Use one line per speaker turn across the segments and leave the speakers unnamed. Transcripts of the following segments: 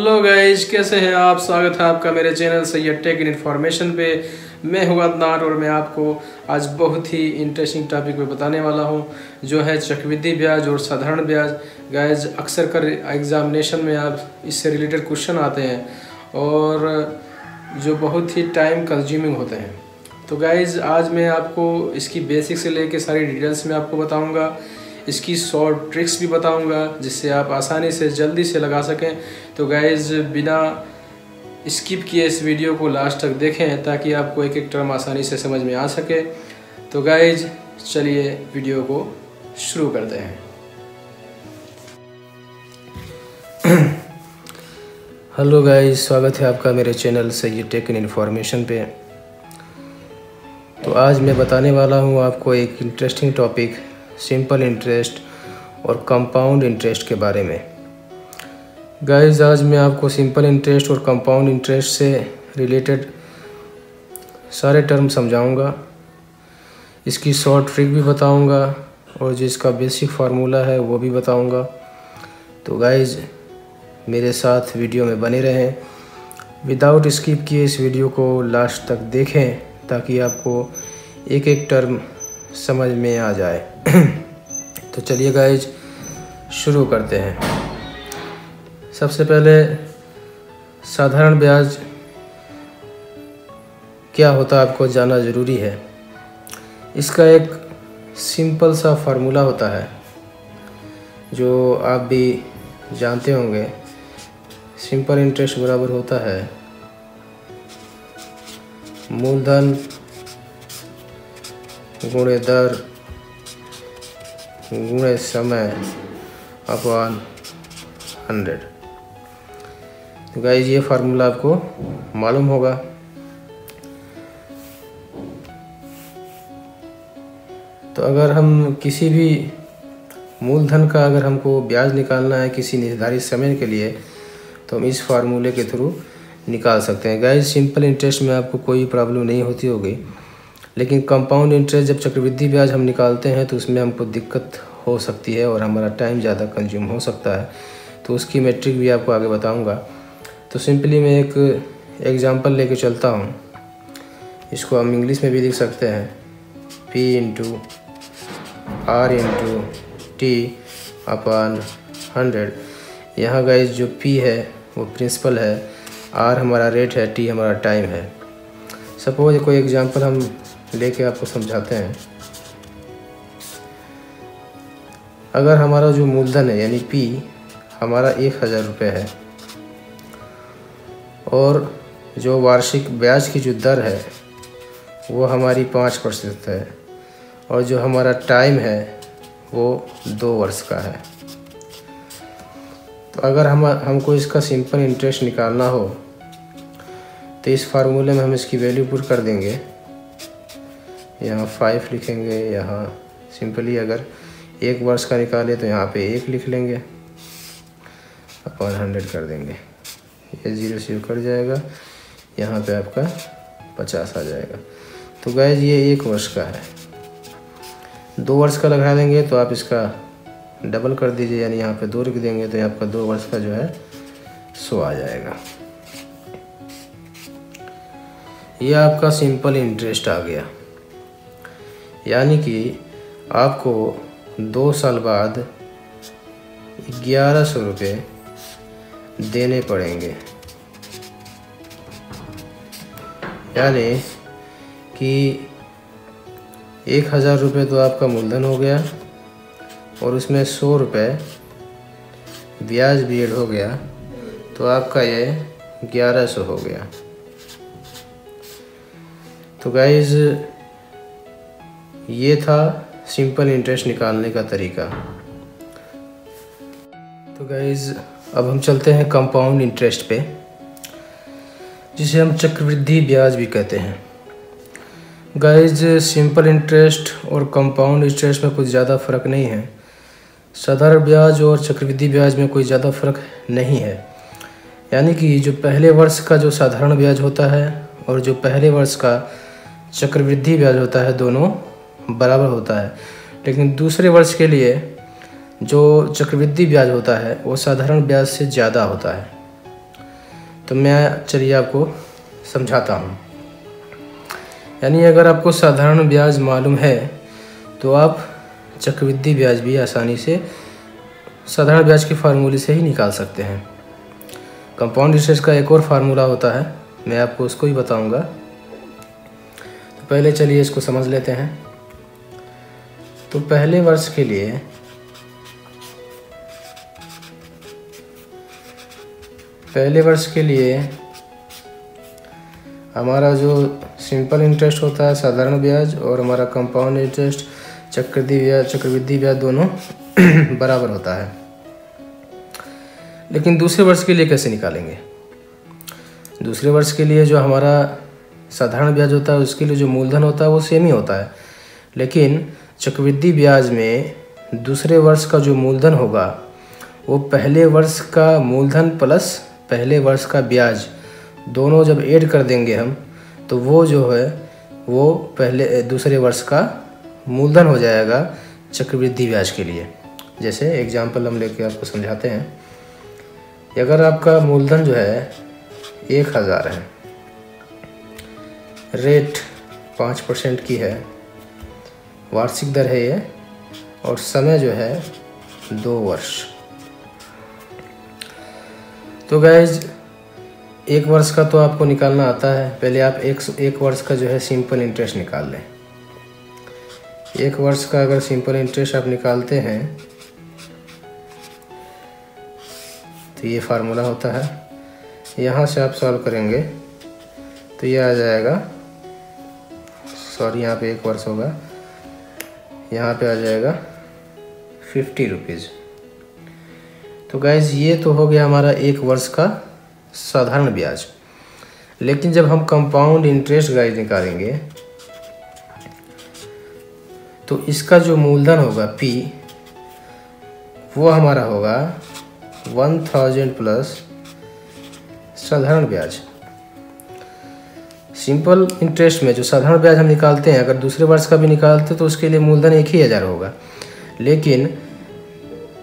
Hello guys, कैसे हैं आप। स्वागत है आपका मेरे channel Syed tech in information पे। मैं हूं अदनान और मैं आपको आज बहुत ही इंटरेस्टिंग टॉपिक पे बताने वाला हूं, जो है चक्रवृद्धि ब्याज और साधारण ब्याज। गाइज अक्सर कर एग्जामिनेशन में आप इससे रिलेटेड क्वेश्चन आते हैं और जो बहुत ही टाइम कंज्यूमिंग होते हैं। तो गाइज आज मैं आपको इसकी बेसिक से लेके सारी डिटेल्स में आपको बताऊँगा, इसकी शॉर्ट ट्रिक्स भी बताऊंगा जिससे आप आसानी से जल्दी से लगा सकें। तो गाइज़ बिना स्किप किए इस वीडियो को लास्ट तक देखें ताकि आपको एक एक टर्म आसानी से समझ में आ सके। तो गाइज़ चलिए वीडियो को शुरू करते हैं। हेलो गाइज़, स्वागत है आपका मेरे channel Syed tech in information पे। तो आज मैं बताने वाला हूँ आपको एक इंटरेस्टिंग टॉपिक, सिंपल इंटरेस्ट और कंपाउंड इंटरेस्ट के बारे में। गाइस आज मैं आपको सिंपल इंटरेस्ट और कंपाउंड इंटरेस्ट से रिलेटेड सारे टर्म समझाऊंगा, इसकी शॉर्ट ट्रिक भी बताऊंगा और जिसका बेसिक फार्मूला है वो भी बताऊंगा। तो गाइस मेरे साथ वीडियो में बने रहें, विदाउट स्किप किए इस वीडियो को लास्ट तक देखें ताकि आपको एक एक टर्म समझ में आ जाए। तो चलिए गाइज शुरू करते हैं। सबसे पहले साधारण ब्याज क्या होता है आपको जानना ज़रूरी है। इसका एक सिंपल सा फार्मूला होता है जो आप भी जानते होंगे। सिंपल इंटरेस्ट बराबर होता है मूलधन गुणे दर गुणे समय अपॉन 100। तो गाइस ये फार्मूला आपको मालूम होगा। तो अगर हम किसी भी मूलधन का अगर हमको ब्याज निकालना है किसी निर्धारित समय के लिए तो हम इस फार्मूले के थ्रू निकाल सकते हैं। गाइस सिंपल इंटरेस्ट में आपको कोई प्रॉब्लम नहीं होती होगी, लेकिन कंपाउंड इंटरेस्ट जब चक्रवृद्धि ब्याज हम निकालते हैं तो उसमें हमको दिक्कत हो सकती है और हमारा टाइम ज़्यादा कंज्यूम हो सकता है। तो उसकी मैट्रिक भी आपको आगे बताऊंगा। तो सिंपली मैं एक एग्जांपल लेके चलता हूं, इसको हम इंग्लिश में भी लिख सकते हैं P into R into T upon 100। यहाँ गाइस जो P है वो प्रिंसिपल है, R हमारा रेट है, T हमारा टाइम है। सपोज कोई एग्जांपल हम लेके आपको समझाते हैं। अगर हमारा जो मूलधन है यानी P हमारा 1000 रुपये है और जो वार्षिक ब्याज की जो दर है वो हमारी 5% है और जो हमारा टाइम है वो 2 वर्ष का है। तो अगर हमको इसका सिंपल इंटरेस्ट निकालना हो तो इस फार्मूले में हम इसकी वैल्यू पुट कर देंगे। यहाँ 5 लिखेंगे, यहाँ सिंपली अगर 1 वर्ष का निकाले तो यहाँ पे 1 लिख लेंगे अपॉन 100 कर देंगे। ये 0 से कट जाएगा, यहाँ पे आपका 50 आ जाएगा। तो गाइस ये 1 वर्ष का है। 2 वर्ष का लगा देंगे तो आप इसका डबल कर दीजिए, यानी यहाँ पे 2 लिख देंगे तो आपका 2 वर्ष का जो है 100 आ जाएगा। ये आपका सिंपल इंटरेस्ट आ गया, यानी कि आपको 2 साल बाद 1100 रुपये देने पड़ेंगे। यानी कि 1000 रुपये तो आपका मूलधन हो गया और उसमें 100 रुपये ब्याज भी ऐड हो गया, तो आपका ये 1100 हो गया। तो गाइज ये था सिंपल इंटरेस्ट निकालने का तरीका। तो गाइज अब हम चलते हैं कंपाउंड इंटरेस्ट पे, जिसे हम चक्रवृद्धि ब्याज भी कहते हैं। गाइज सिंपल इंटरेस्ट और कंपाउंड इंटरेस्ट में कुछ ज़्यादा फ़र्क नहीं है। साधारण ब्याज और चक्रवृद्धि ब्याज में कोई ज़्यादा फ़र्क नहीं है। यानी कि जो पहले वर्ष का जो साधारण ब्याज होता है और जो पहले वर्ष का चक्रवृद्धि ब्याज होता है दोनों बराबर होता है, लेकिन दूसरे वर्ष के लिए जो चक्रवृद्धि ब्याज होता है वो साधारण ब्याज से ज़्यादा होता है। तो मैं चलिए आपको समझाता हूँ। यानी अगर आपको साधारण ब्याज मालूम है तो आप चक्रवृद्धि ब्याज भी आसानी से साधारण ब्याज के फार्मूले से ही निकाल सकते हैं। कंपाउंड इंटरेस्ट का एक और फार्मूला होता है, मैं आपको उसको ही बताऊंगा। तो पहले चलिए इसको समझ लेते हैं। तो पहले वर्ष के लिए हमारा जो सिंपल इंटरेस्ट होता है साधारण ब्याज, और हमारा कंपाउंड इंटरेस्ट चक्रवृद्धि ब्याज दोनों बराबर होता है। लेकिन दूसरे वर्ष के लिए कैसे निकालेंगे? दूसरे वर्ष के लिए जो हमारा साधारण ब्याज होता है उसके लिए जो मूलधन होता है वो सेम ही होता है, लेकिन चक्रवृद्धि ब्याज में दूसरे वर्ष का जो मूलधन होगा वो पहले वर्ष का मूलधन प्लस पहले वर्ष का ब्याज दोनों जब ऐड कर देंगे हम, तो वो जो है वो दूसरे वर्ष का मूलधन हो जाएगा चक्रवृद्धि ब्याज के लिए। जैसे एग्जाम्पल हम लेके आपको समझाते हैं। अगर आपका मूलधन जो है 1000 है, रेट 5% की है, वार्षिक दर है ये, और समय जो है 2 वर्ष। तो गाइज 1 वर्ष का तो आपको निकालना आता है। पहले आप एक वर्ष का जो है सिंपल इंटरेस्ट निकाल लें। 1 वर्ष का अगर सिंपल इंटरेस्ट आप निकालते हैं तो ये फार्मूला होता है। यहाँ से आप सॉल्व करेंगे तो ये आ जाएगा, सॉरी यहाँ पे 1 वर्ष होगा, यहाँ पे आ जाएगा 50 रुपीज़। तो गाइज ये तो हो गया हमारा 1 वर्ष का साधारण ब्याज। लेकिन जब हम कंपाउंड इंटरेस्ट गाइज निकालेंगे तो इसका जो मूलधन होगा P, वो हमारा होगा 1000 प्लस साधारण ब्याज। सिंपल इंटरेस्ट में जो साधारण ब्याज हम निकालते हैं, अगर दूसरे वर्ष का भी निकालते तो उसके लिए मूलधन 1000 होगा, लेकिन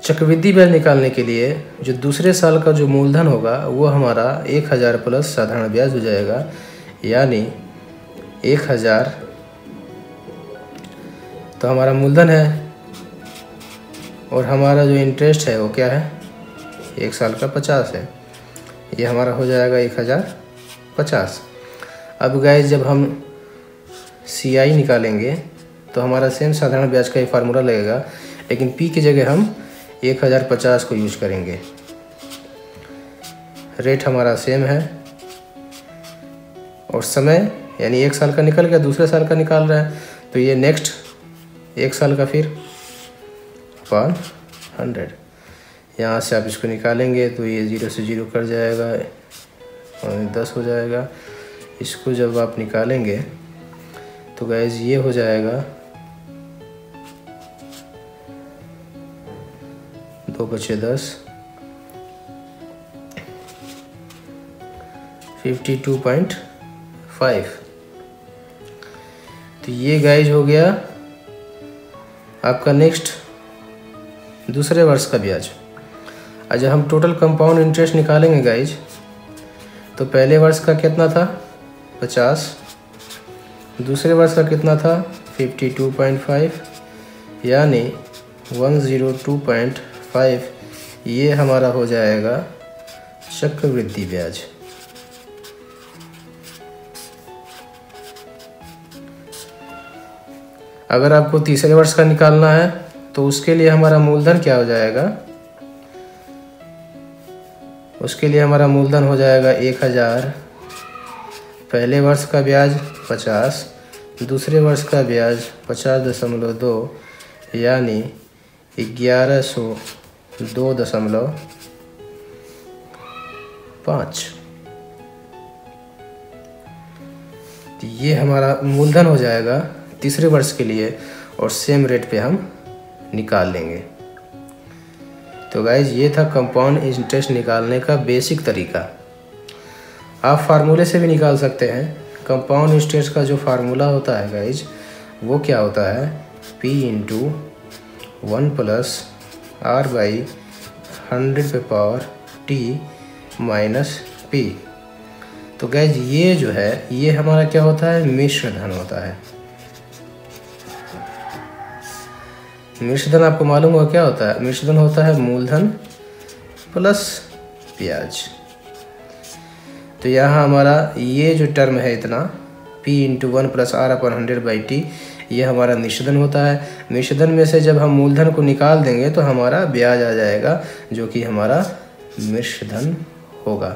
चक्रवृद्धि ब्याज निकालने के लिए जो दूसरे साल का जो मूलधन होगा वो हमारा 1000 प्लस साधारण ब्याज हो जाएगा, यानी 1000। तो हमारा मूलधन है और हमारा जो इंटरेस्ट है वो क्या है, 1 साल का 50 है, ये हमारा हो जाएगा 1050। अब गाइस जब हम CI निकालेंगे तो हमारा सेम साधारण ब्याज का ही फार्मूला लगेगा, लेकिन P की जगह हम 1050 को यूज करेंगे। रेट हमारा सेम है और समय यानी 1 साल का निकल गया, दूसरे साल का निकाल रहा है, तो ये नेक्स्ट 1 साल का फिर अपॉन 100। यहाँ से आप इसको निकालेंगे तो ये 0 से 0 कट जाएगा और 10 हो जाएगा। इसको जब आप निकालेंगे तो गाइस ये हो जाएगा 2 बचे 10, 52.5। तो ये गाइस हो गया आपका नेक्स्ट दूसरे वर्ष का ब्याज। आज हम टोटल कंपाउंड इंटरेस्ट निकालेंगे गाइज, तो पहले वर्ष का कितना था 50, दूसरे वर्ष का कितना था 52.5, यानी 102.5। ये हमारा हो जाएगा चक्रवृद्धि ब्याज। अगर आपको तीसरे वर्ष का निकालना है तो उसके लिए हमारा मूलधन क्या हो जाएगा, उसके लिए हमारा मूलधन हो जाएगा 1000, पहले वर्ष का ब्याज 50, दूसरे वर्ष का ब्याज 50.2, यानी 1102.5। तो ये हमारा मूलधन हो जाएगा तीसरे वर्ष के लिए और सेम रेट पे हम निकाल लेंगे। तो गाइज ये था कंपाउंड इंटरेस्ट निकालने का बेसिक तरीका। आप फार्मूले से भी निकाल सकते हैं। कंपाउंड इंटरेस्ट का जो फार्मूला होता है गाइज वो क्या होता है, P इंटू 1 प्लस R/100 पे पावर T माइनस P। तो गैस ये जो है ये हमारा क्या होता है, मिश्र धन होता है। मिश्र धन आपको मालूम होगा क्या होता है, मिश्र धन होता है मूलधन प्लस ब्याज। तो यहाँ हमारा ये जो टर्म है इतना P × 1 + R/100/T ये हमारा मिश्र धन होता है। मिश्र धन में से जब हम मूलधन को निकाल देंगे तो हमारा ब्याज आ जाएगा, जो कि हमारा मिश्र धन होगा।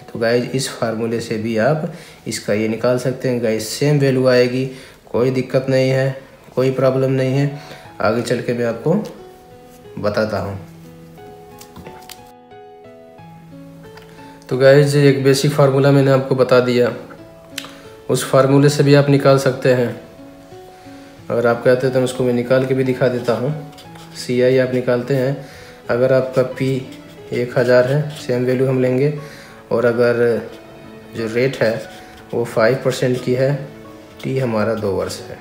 तो गाइज इस फार्मूले से भी आप इसका ये निकाल सकते हैं। गाइज सेम वैल्यू आएगी, कोई दिक्कत नहीं है, कोई प्रॉब्लम नहीं है। आगे चल के मैं आपको बताता हूँ। तो गाइज एक बेसिक फार्मूला मैंने आपको बता दिया, उस फार्मूले से भी आप निकाल सकते हैं। अगर आप कहते हैं तो उसको मैं निकाल के भी दिखा देता हूँ। CI आप निकालते हैं, अगर आपका P 1000 है, सेम वैल्यू हम लेंगे, और अगर जो रेट है वो 5% की है, T हमारा 2 वर्ष है।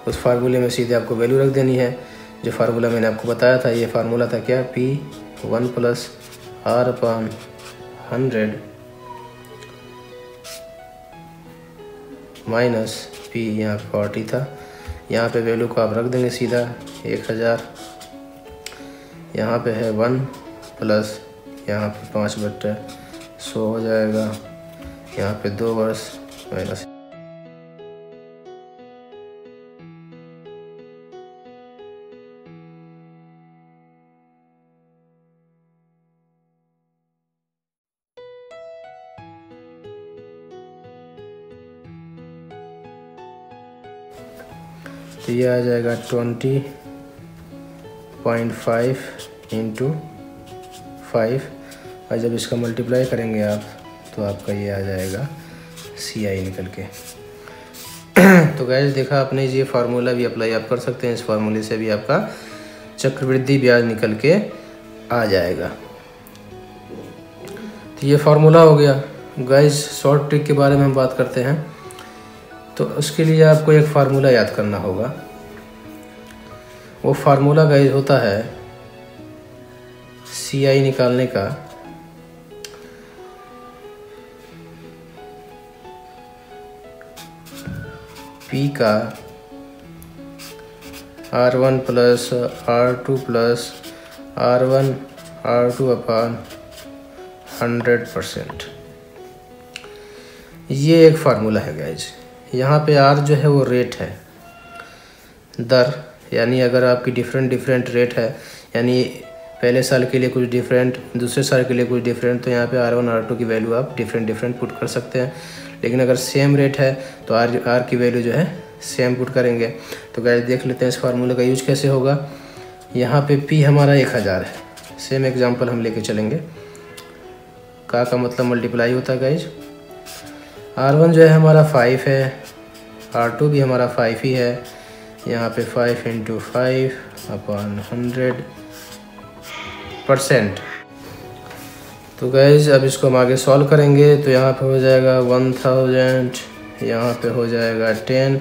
उस फार्मूले में सीधे आपको वैल्यू रख देनी है। जो फार्मूला मैंने आपको बताया था, ये फार्मूला था क्या, P1 + R/100 माइनस P, यहाँ पे 40 था, यहाँ पे वैल्यू को आप रख देंगे सीधा 1000, यहाँ पे है 1 प्लस यहाँ पे 5/100 हो जाएगा, यहाँ पे 2 वर्ष माइनस। तो ये आ जाएगा 20.5 × 5, और जब इसका मल्टीप्लाई करेंगे आप तो आपका ये आ जाएगा CI निकल के। तो गाइस देखा आपने, ये फार्मूला भी अप्लाई आप कर सकते हैं। इस फार्मूले से भी आपका चक्रवृद्धि ब्याज निकल के आ जाएगा। तो ये फार्मूला हो गया। गाइस शॉर्ट ट्रिक के बारे में हम बात करते हैं। तो उसके लिए आपको एक फार्मूला याद करना होगा। वो फार्मूला गाइस होता है CI निकालने का P का R1 + R2 + R1 R2/100%। ये एक फार्मूला है गाइज। यहाँ पे R जो है वो रेट है, दर, यानी अगर आपकी डिफरेंट रेट है, यानी पहले साल के लिए कुछ डिफरेंट, दूसरे साल के लिए कुछ डिफरेंट, तो यहाँ पे R1 R2 की वैल्यू आप डिफरेंट पुट कर सकते हैं। लेकिन अगर सेम रेट है तो R की वैल्यू जो है सेम पुट करेंगे। तो गाइस देख लेते हैं इस फार्मूले का यूज कैसे होगा। यहाँ पे P हमारा 1000 है, सेम एग्जांपल हम लेके चलेंगे। का मतलब मल्टीप्लाई होता है गाइज। R1 जो है हमारा 5 है, R2 भी हमारा 5 ही है, यहाँ पे 5 × 5/100%। तो गाइज अब इसको हम आगे सॉल्व करेंगे। तो यहाँ पे हो जाएगा 1000, यहाँ पे हो जाएगा 10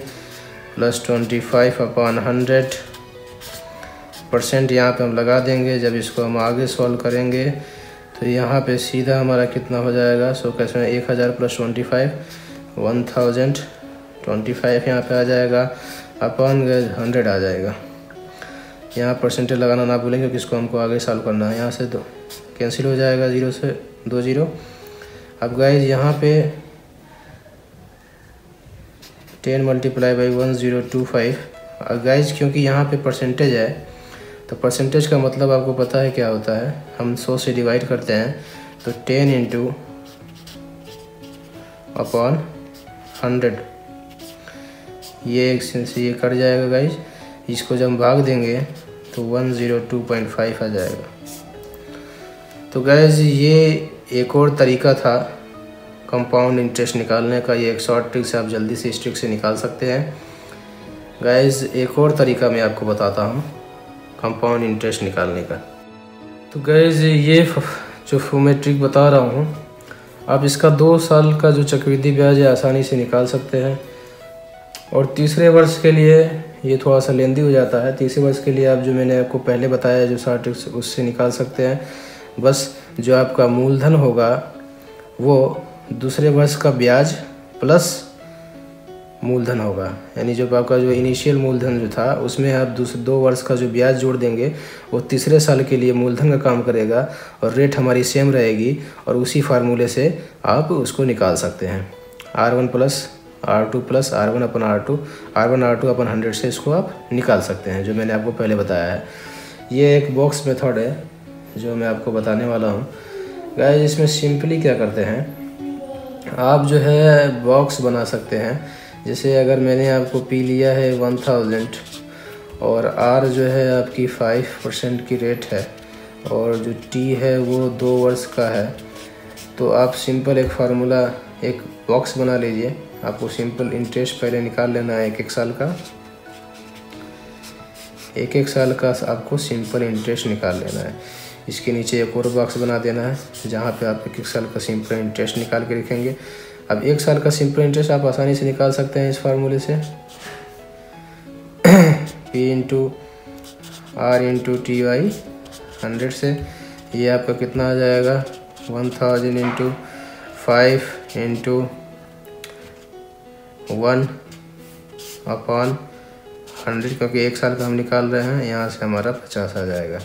+ 25/100%, यहाँ पे हम लगा देंगे। जब इसको हम आगे सॉल्व करेंगे तो यहाँ पे सीधा हमारा कितना हो जाएगा, सो कैसे 1000 + 25 1025 यहाँ पे आ जाएगा, अपन 100 आ जाएगा। यहाँ परसेंटेज लगाना ना भूलेंगे क्योंकि इसको हमको आगे सॉल्व करना है। यहाँ से दो कैंसिल हो जाएगा, 0 से 2 0। अब गाइज यहाँ पे 10 × 1025। अब गाइज क्योंकि यहाँ पे परसेंटेज है, तो परसेंटेज का मतलब आपको पता है क्या होता है, हम 100 से डिवाइड करते हैं, तो 10 × 100, ये एक से ये कट जाएगा गाइज। इसको जब हम भाग देंगे तो 102.5 आ जाएगा। तो गाइज ये एक और तरीका था कंपाउंड इंटरेस्ट निकालने का। ये एक शॉर्ट ट्रिक से आप जल्दी से इस ट्रिक से निकाल सकते हैं। गाइज एक और तरीका मैं आपको बताता हूँ कंपाउंड इंटरेस्ट निकालने का। तो गाइज ये जो मैं ट्रिक बता रहा हूँ, आप इसका 2 साल का जो चक्रवृद्धि ब्याज है आसानी से निकाल सकते हैं। और तीसरे वर्ष के लिए ये थोड़ा सा लेंदी हो जाता है। तीसरे वर्ष के लिए आप जो मैंने आपको पहले बताया जो शॉर्ट ट्रिक उससे निकाल सकते हैं। बस जो आपका मूलधन होगा वो दूसरे वर्ष का ब्याज प्लस मूलधन होगा। यानी जो आपका जो इनिशियल मूलधन जो था उसमें आप 2 वर्ष का जो ब्याज जोड़ देंगे वो तीसरे साल के लिए मूलधन का काम करेगा और रेट हमारी सेम रहेगी और उसी फार्मूले से आप उसको निकाल सकते हैं। R1 plus R2 plus R1 अपन R2 अपन 100 से इसको आप निकाल सकते हैं, जो मैंने आपको पहले बताया है। ये एक बॉक्स मेथड है जो मैं आपको बताने वाला हूँ। गाइस इसमें सिंपली क्या करते हैं, आप जो है बॉक्स बना सकते हैं। जैसे अगर मैंने आपको P लिया है 1000 और R जो है आपकी 5% की रेट है और जो T है वो 2 वर्ष का है, तो आप सिंपल एक फार्मूला एक बॉक्स बना लीजिए। आपको सिंपल इंटरेस्ट पहले निकाल लेना है 1-1 साल का, 1-1 साल का आपको सिंपल इंटरेस्ट निकाल लेना है। इसके नीचे एक और बॉक्स बना देना है जहाँ पे आप 1-1 साल का सिंपल इंटरेस्ट निकाल के रखेंगे। अब 1 साल का सिंपल इंटरेस्ट आप आसानी से निकाल सकते हैं इस फार्मूले से P into R into TY 100 से। ये आपका कितना आ जाएगा 1000 इंटू 5 इंटू 1 अपॉन 100, क्योंकि 1 साल का हम निकाल रहे हैं, यहाँ से हमारा 50 आ जाएगा।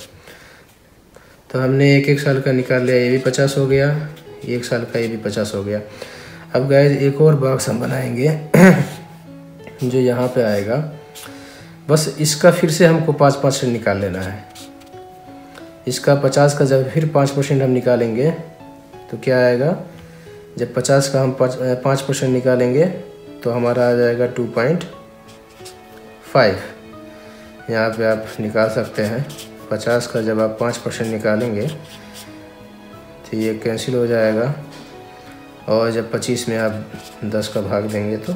तो हमने 1-1 साल का निकाल लिया, ये भी 50 हो गया, 1 साल का ये भी 50 हो गया। अब गाइस एक और बॉक्स हम बनाएंगे जो यहाँ पे आएगा, बस इसका फिर से हमको 5% निकाल लेना है। इसका 50 का जब फिर 5% हम निकालेंगे तो क्या आएगा, जब 50 का हम 5% निकालेंगे तो हमारा आ जाएगा 2.5। यहाँ पे आप निकाल सकते हैं 50 का जब आप 5% निकालेंगे तो ये कैंसिल हो जाएगा और जब 25 में आप 10 का भाग देंगे तो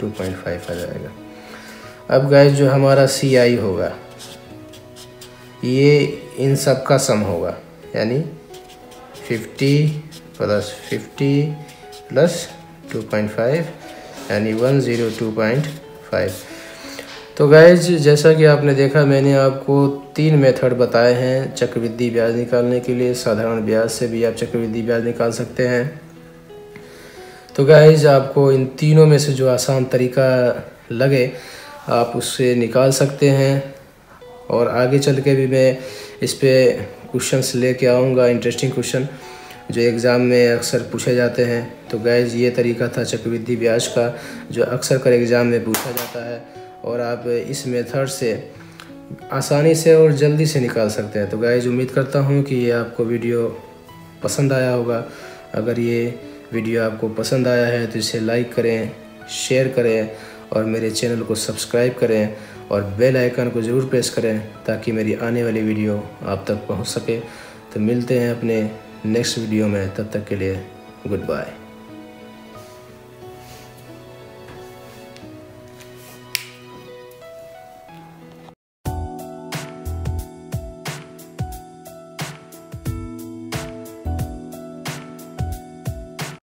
2.5 आ जाएगा। अब गाइस जो हमारा CI होगा ये इन सब का सम होगा, यानी 50 प्लस 50 प्लस 2.5 यानी 102.5। तो गाइज जैसा कि आपने देखा, मैंने आपको 3 मेथड बताए हैं चक्रवृद्धि ब्याज निकालने के लिए। साधारण ब्याज से भी आप चक्रवृद्धि ब्याज निकाल सकते हैं। तो गाइज आपको इन तीनों में से जो आसान तरीका लगे आप उससे निकाल सकते हैं, और आगे चल के भी मैं इस पे क्वेश्चंस लेके आऊँगा, इंटरेस्टिंग क्वेश्चन जो एग्ज़ाम में अक्सर पूछे जाते हैं। तो गाइज ये तरीका था चक्रवृद्धि ब्याज का जो अक्सर कर एग्ज़ाम में पूछा जाता है, और आप इस मेथड से आसानी से और जल्दी से निकाल सकते हैं। तो गाइज उम्मीद करता हूँ कि ये आपको वीडियो पसंद आया होगा। अगर ये वीडियो आपको पसंद आया है तो इसे लाइक करें, शेयर करें और मेरे चैनल को सब्सक्राइब करें और बेल आइकन को ज़रूर प्रेस करें ताकि मेरी आने वाली वीडियो आप तक पहुंच सके। तो मिलते हैं अपने नेक्स्ट वीडियो में, तब तक के लिए गुड बाय।